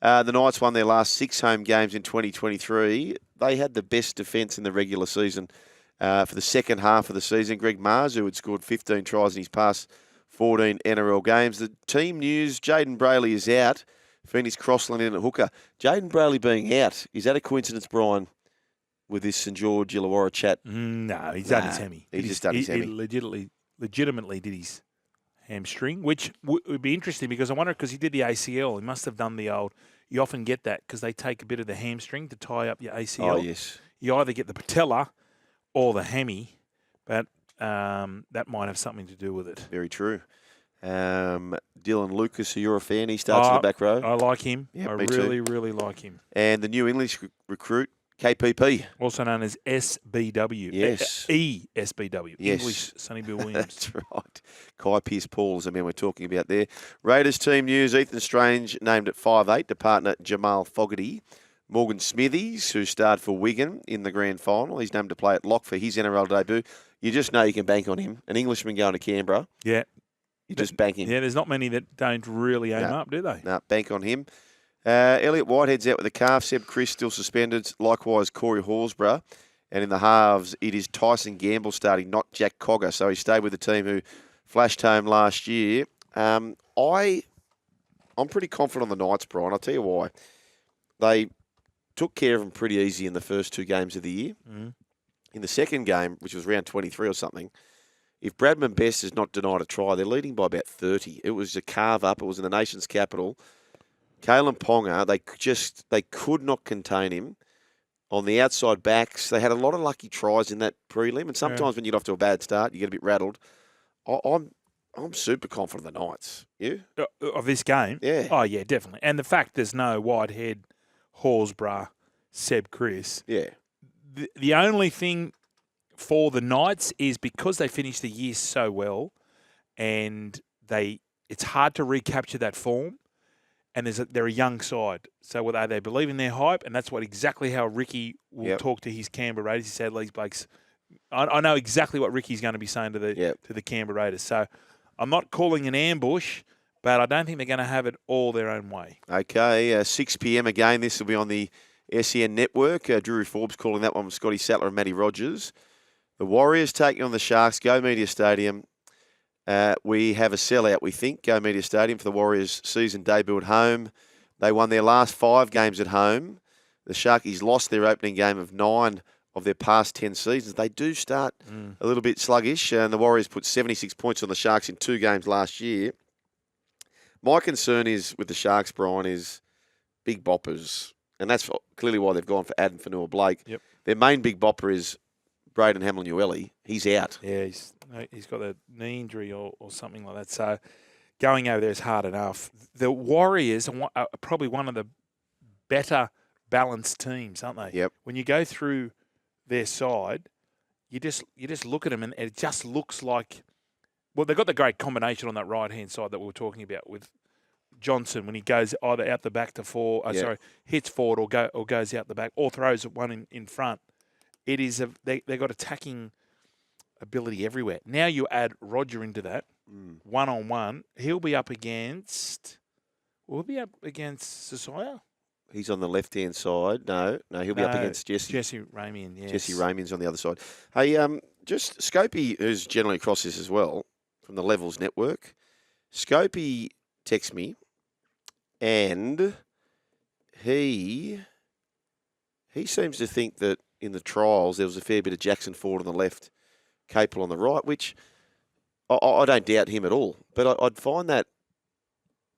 The Knights won their last 6 home games in 2023. They had the best defence in the regular season for the second half of the season. Greg Marzu had scored 15 tries in his past 14 NRL games. The team news, Jaden Brayley is out. Phoenix Crossland in at hooker. Jaden Brayley being out, is that a coincidence, Brian, with this St George Illawarra chat? No, he's done his hemi. He's just done his hemi. He legitimately did his hamstring, which would be interesting because I wonder, because he did the ACL, he must have done the old, you often get that because they take a bit of the hamstring to tie up your ACL. Oh, yes. You either get the patella or the hemi, but that might have something to do with it. Very true. Dylan Lucas, who you're a fan, he starts in the back row. I like him. Yep, I really like him. And the new English recruit, KPP. Also known as SBW. Yes. ESBW. Yes. English Sonny Bill Williams. That's right. Kai Pearce-Paul is the man we're talking about there. Raiders team news, Ethan Strange named at 5'8" to partner Jamal Fogarty. Morgan Smithies, who starred for Wigan in the grand final. He's named to play at lock for his NRL debut. You just know you can bank on him. An Englishman going to Canberra. Yeah. You just bank him. Yeah, there's not many that don't really aim up, do they? No, bank on him. Elliot Whitehead's out with a calf. Seb Chris still suspended. Likewise, Corey Horsburgh. And in the halves, it is Tyson Gamble starting, not Jack Cogger. So he stayed with the team who flashed home last year. I'm pretty confident on the Knights, Brian. I'll tell you why. They took care of them pretty easy in the first 2 games of the year. Mm. In the second game, which was round 23 or something, if Bradman Best is not denied a try, they're leading by about 30. It was a carve-up. It was in the nation's capital. Kalen Ponga, they could not contain him. On the outside backs, they had a lot of lucky tries in that prelim, and sometimes when you get off to a bad start, you get a bit rattled. I'm super confident of the Knights. You? Of this game? Yeah. Oh, yeah, definitely. And the fact there's no Whitehead, Horsburgh, Seb Chris. Yeah. The only thing for the Knights is because they finished the year so well, and it's hard to recapture that form. And they're a young side. So they believe in their hype, and that's exactly how Ricky will talk to his Canberra Raiders. He said, "These blokes, I know exactly what Ricky's going to be saying to the Canberra Raiders." So I'm not calling an ambush, but I don't think they're going to have it all their own way. Okay, 6 p.m. again. This will be on the SEN network. Drew Forbes calling that one with Scotty Sattler and Matty Rogers. The Warriors taking on the Sharks. Go Media Stadium. We have a sellout, we think, Go Media Stadium for the Warriors' season debut at home. They won their last 5 games at home. The Sharkies lost their opening game of 9 of their past 10 seasons. They do start a little bit sluggish, and the Warriors put 76 points on the Sharks in 2 games last year. My concern is with the Sharks, Brian, is big boppers, and that's clearly why they've gone for Adam Fanua-Blake. Yep. Their main big bopper is Braden Hamlin-Uele. He's out. Yeah, he's got a knee injury or something like that. So going over there is hard enough. The Warriors are probably one of the better balanced teams, aren't they? Yep. When you go through their side, you just look at them and it just looks like, well, they've got the great combination on that right-hand side that we were talking about with Johnson when he goes either out the back to hits forward or goes out the back or throws one in front. It is they've got attacking ability everywhere. Now you add Roger into that, one-on-one. He'll be up against Sasaya? He's on the left-hand side. No, he'll be up against Jesse. Jesse Ramian, yes. Jesse Ramian's on the other side. Hey, just Scopey, who's generally across this as well, from the Levels Network. Scopey texts me, and he seems to think that in the trials there was a fair bit of Jackson Ford on the left, Capel on the right, which I don't doubt him at all. But I'd find that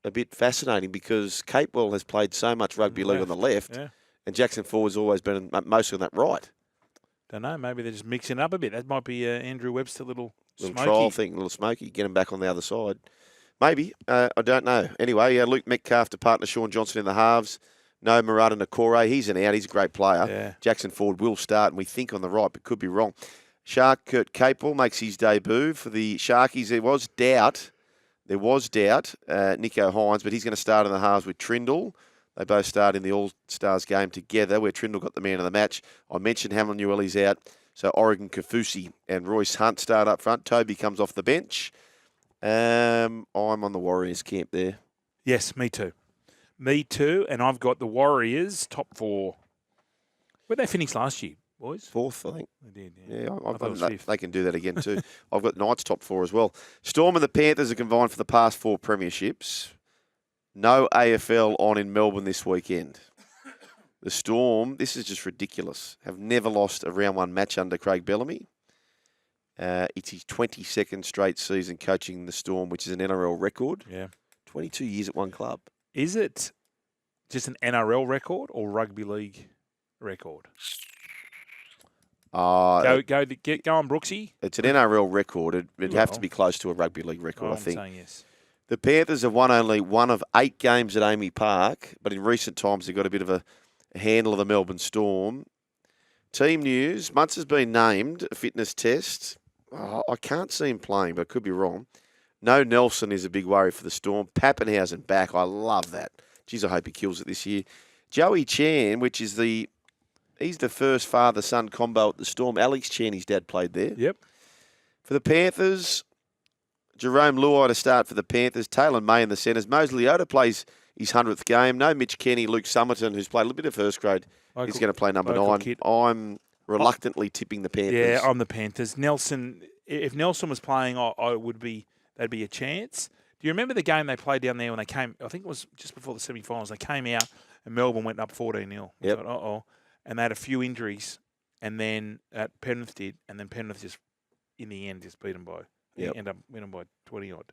a bit fascinating because Capewell has played so much rugby league on the left, and Jackson Ford's always been mostly on that right. Don't know. Maybe they're just mixing up a bit. That might be Andrew Webster, little trial thing, little smoky. Get him back on the other side. Maybe. I don't know. Anyway, Luke Metcalf to partner Sean Johnson in the halves. No Murata Nakore. He's an out. He's a great player. Yeah. Jackson Ford will start, and we think on the right, but could be wrong. Shark Kurt Capel makes his debut for the Sharkies. There was doubt. Nico Hines, but he's going to start in the halves with Trindle. They both start in the All-Stars game together, where Trindle got the man of the match. I mentioned Hamlin-Uele's out, so Oregon Kafusi and Royce Hunt start up front. Toby comes off the bench. I'm on the Warriors camp there. Yes, me too. Me too, and I've got the Warriors top 4. Where'd they finish last year, boys? 4th, I think. They did, Yeah, I thought it was they, 5th. they can do that again too. I've got Knights top 4 as well. Storm and the Panthers are combined for the past 4 premierships. No AFL on in Melbourne this weekend. The Storm, this is just ridiculous, have never lost a round 1 match under Craig Bellamy. It's his 22nd straight season coaching the Storm, which is an NRL record. Yeah. 22 years at one club. Is it just an NRL record or rugby league record? Go on, Brooksy. It's an NRL record. It'd have to Well. be close to a rugby league record, I I'm think. saying yes. The Panthers have won only 1 of 8 games at Amy Park, but in recent times they've got a bit of a handle of the Melbourne Storm. Team news, Muntz has been named a fitness test. I can't see him playing, but I could be wrong. No Nelson is a big worry for the Storm. Pappenhausen back. I love that. Geez, I hope he kills it this year. Joey Chan, he's the first father-son combo at the Storm. Alex Chan, his dad, played there. Yep. For the Panthers, Jerome Luai to start for the Panthers. Taylor May in the centres. Mose Leota plays his 100th game. No Mitch Kenny. Luke Summerton, who's played a little bit of first grade, is going to play number 9. kid. I'm reluctantly tipping the Panthers. Yeah, I'm the Panthers. Nelson, if Nelson was playing, that'd be a chance. Do you remember the game they played down there when they came? I think it was just before the semi-finals. They came out and Melbourne went up 14-0. Yep. Uh-oh. And they had a few injuries, and then Penrith did, and then Penrith just, in the end, just beat them by, ended up winning by 20-odd.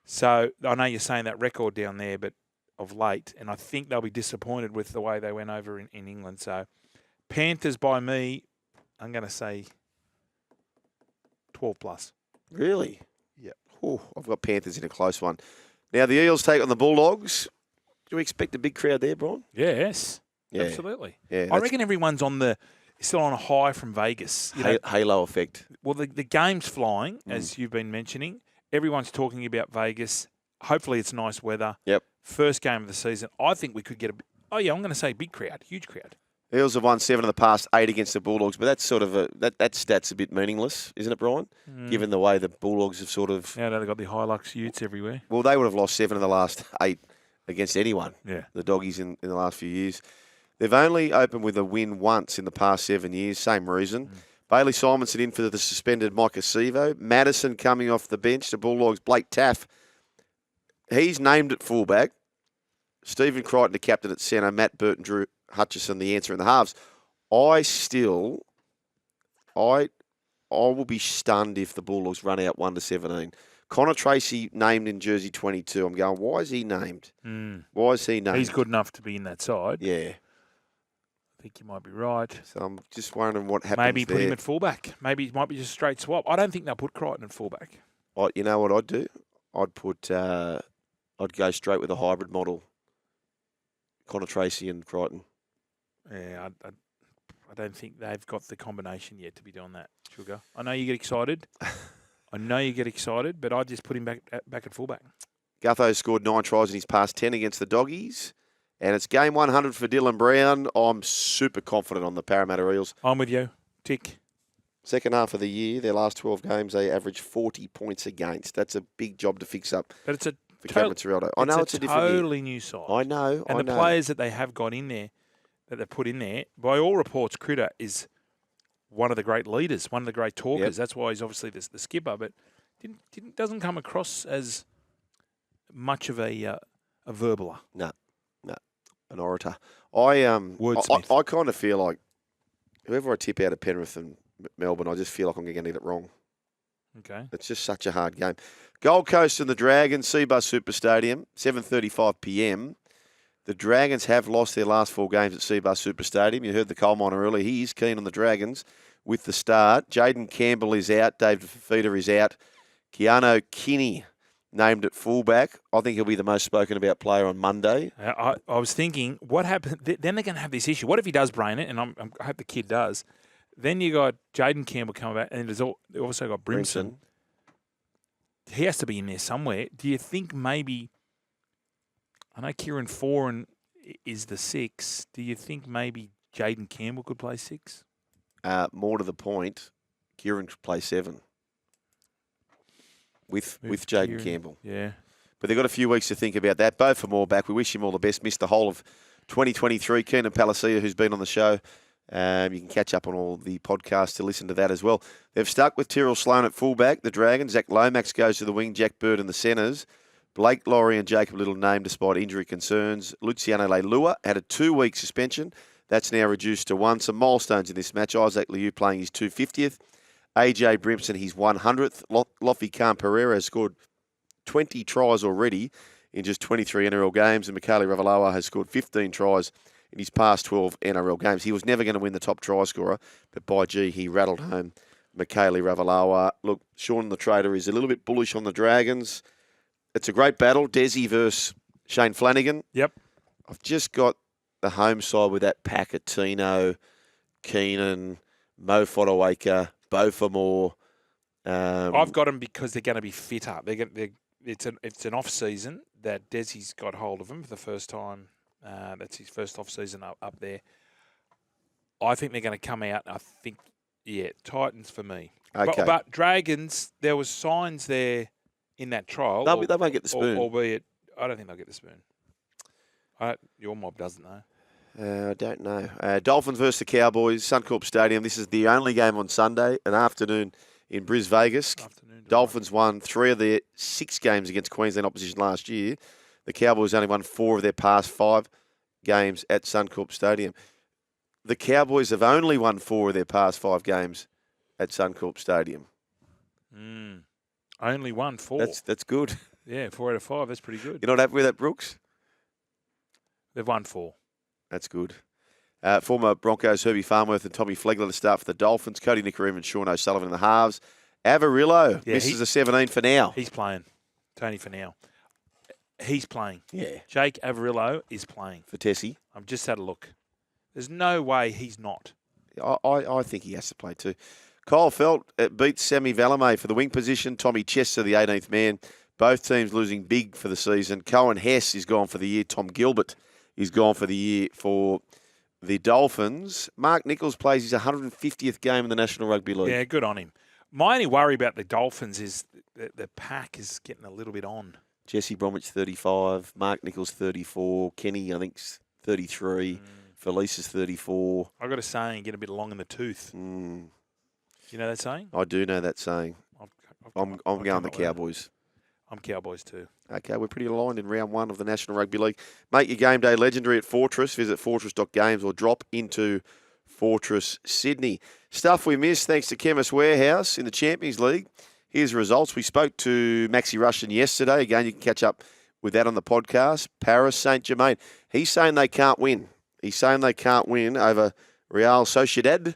So I know you're saying that record down there, but of late, and I think they'll be disappointed with the way they went over in England. So Panthers by me, I'm going to say 12 plus. Really? Yeah. I've got Panthers in a close one. Now, the Eels take on the Bulldogs. Do we expect a big crowd there, Brian? Yes. Yeah. Absolutely. Yeah, I reckon everyone's still on a high from Vegas. Halo effect. Well, the game's flying, as you've been mentioning. Everyone's talking about Vegas. Hopefully it's nice weather. Yep. First game of the season. I think we could get I'm going to say big crowd, huge crowd. Eels have won 7 of the past 8 against the Bulldogs, but that's sort of that stat's a bit meaningless, isn't it, Brian? Given the way the Bulldogs have sort of... Yeah, they've got the Hilux utes everywhere. Well, they would have lost 7 of the last 8 against anyone. Yeah. The Doggies in the last few years. They've only opened with a win once in the past 7 years, same reason. Bailey Simonson in for the suspended Micah Sevo. Madison coming off the bench. The Bulldogs, Blake Taff, he's named at fullback. Stephen Crichton, the captain at centre. Matt Burton, Drew Hutchison, the answer in the halves. I will be stunned if the Bulldogs run out 1-17. Connor Tracy named in jersey 22. I'm going, why is he named? Why is he named? He's good enough to be in that side. Yeah. I think you might be right. So I'm just wondering what happens Maybe put there. him at fullback. Maybe it might be just a straight swap. I don't think they'll put Crichton at fullback. You know what I'd do? I'd go straight with a hybrid model. Connor Tracy and Crichton. Yeah, I don't think they've got the combination yet to be doing that, Sugar. I know you get excited. But I'd just put him back at fullback. Gutho scored 9 tries in his past 10 against the Doggies. And it's game 100 for Dylan Brown. I'm super confident on the Parramatta Eels. I'm with you. Tick. Second half of the year, their last 12 games, they average 40 points against. That's a big job to fix up. But it's for Cameron Cireldo. I know it's a different totally new side. I know. And the players that they have got in there, that they've put in there, by all reports, Critter is one of the great leaders, one of the great talkers. Yep. That's why he's obviously the skipper, but doesn't come across as much of a verbaler. No, an orator. I kind of feel like whoever I tip out of Penrith and Melbourne, I just feel like I'm going to get it wrong. Okay. It's just such a hard game. Gold Coast and the Dragons, Seabus Super Stadium, 7:35 p.m. The Dragons have lost their last 4 games at Seabus Super Stadium. You heard the coal miner earlier. He is keen on the Dragons with the start. Jaden Campbell is out. David Fafita is out. Keanu Kinney named at fullback. I think he'll be the most spoken about player on Monday. I was thinking, what happened? Then they're going to have this issue. What if he does brain it? And I hope the kid does. Then you got Jaden Campbell coming back, and they also got Brimson. He has to be in there somewhere. Do you think maybe? I know Kieran Foran is the 6. Do you think maybe Jaden Campbell could play 6? More to the point, Kieran could play 7 with Jaden Campbell. Yeah. but they've got a few weeks to think about that. Both for more back. We wish him all the best. Missed the whole of 2023. Keenan Palacia, who's been on the show. You can catch up on all the podcasts to listen to that as well. They've stuck with Tyrrell Sloan at fullback, the Dragons. Zach Lomax goes to the wing, Jack Bird in the centres. Blake Laurie and Jacob Little named despite injury concerns. Luciano Leilua had a 2-week suspension. That's now reduced to 1. Some milestones in this match. Isaac Liu playing his 250th. AJ Brimson, his 100th. Lofi Khan Pereira has scored 20 tries already in just 23 NRL games. And Mikhaili Ravalawa has scored 15 tries in his past 12 NRL games. He was never going to win the top try scorer, but by gee, he rattled home Mikhaili Ravalawa. Look, Sean the Trader is a little bit bullish on the Dragons. It's a great battle. Desi versus Shane Flanagan. Yep. I've just got the home side with that pack of Tino, Keenan, Mo Fodawaker, Beaufort. I've got them because they're going to be fitter. It's an off season that Desi's got hold of them for the first time. That's his first off season up there. I think they're going to come out. I think, Titans for me. Okay. But Dragons, there was signs there in that trial. They won't get the spoon. Albeit, I don't think they'll get the spoon. Your mob doesn't know. I don't know. Dolphins versus the Cowboys, Suncorp Stadium. This is the only game on Sunday, an afternoon in Bris Vegas. Dolphins won 3 of their 6 games against Queensland opposition last year. The Cowboys only won 4 of their past 5 games at Suncorp Stadium. The Cowboys have only won 4 of their past 5 games at Suncorp Stadium. Only won 4. That's good. Yeah, 4 out of 5. That's pretty good. You're not happy with that, Brooks? They've won 4. That's good. Former Broncos Herbie Farnworth and Tommy Flegler to start for the Dolphins. Cody Nicarima and Sean O'Sullivan in the halves. Avarillo misses a 17 for now. He's playing. Tony for now. He's playing. Yeah. Jake Avarillo is playing. For Tessie. I've just had a look. There's no way he's not. I think he has to play too. Kyle Felt beats Sammy Valame for the wing position. Tommy Chester, the 18th man. Both teams losing big for the season. Cohen Hess is gone for the year. Tom Gilbert is gone for the year for the Dolphins. Mark Nichols plays his 150th game in the National Rugby League. Yeah, good on him. My only worry about the Dolphins is the pack is getting a little bit on. Jesse Bromwich, 35. Mark Nichols, 34. Kenny, I think, 33. Felice is 34. I've got a saying, get a bit long in the tooth. You know that saying? I do know that saying. I'm going the Cowboys. I'm Cowboys too. Okay, we're pretty aligned in round 1 of the National Rugby League. Make your game day legendary at Fortress. Visit fortress.games or drop into Fortress Sydney. Stuff we missed thanks to Chemist Warehouse in the Champions League. Here's the results. We spoke to Maxi Russian yesterday. Again, you can catch up with that on the podcast. Paris Saint-Germain. He's saying they can't win. He's saying they can't win over Real Sociedad.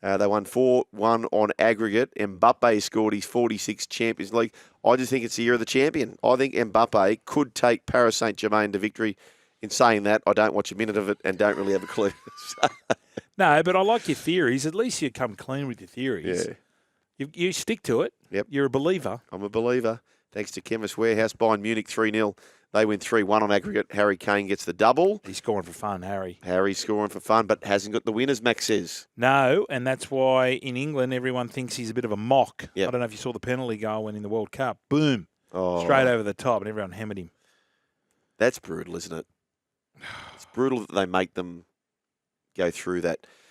They won 4-1 on aggregate. Mbappe scored his 46th Champions League. I just think it's the year of the champion. I think Mbappe could take Paris Saint-Germain to victory. In saying that, I don't watch a minute of it and don't really have a clue. No, but I like your theories. At least you come clean with your theories. Yeah. You stick to it. Yep. You're a believer. I'm a believer. Thanks to Chemist Warehouse. Bayern Munich 3-0. They win 3-1 on aggregate. Harry Kane gets the double. He's scoring for fun, Harry. Harry's scoring for fun, but hasn't got the winners, Max says. No, and that's why in England everyone thinks he's a bit of a mock. Yep. I don't know if you saw the penalty goal when in the World Cup. Boom. Oh. Straight over the top, and everyone hammered him. That's brutal, isn't it? It's brutal that they make them go through that.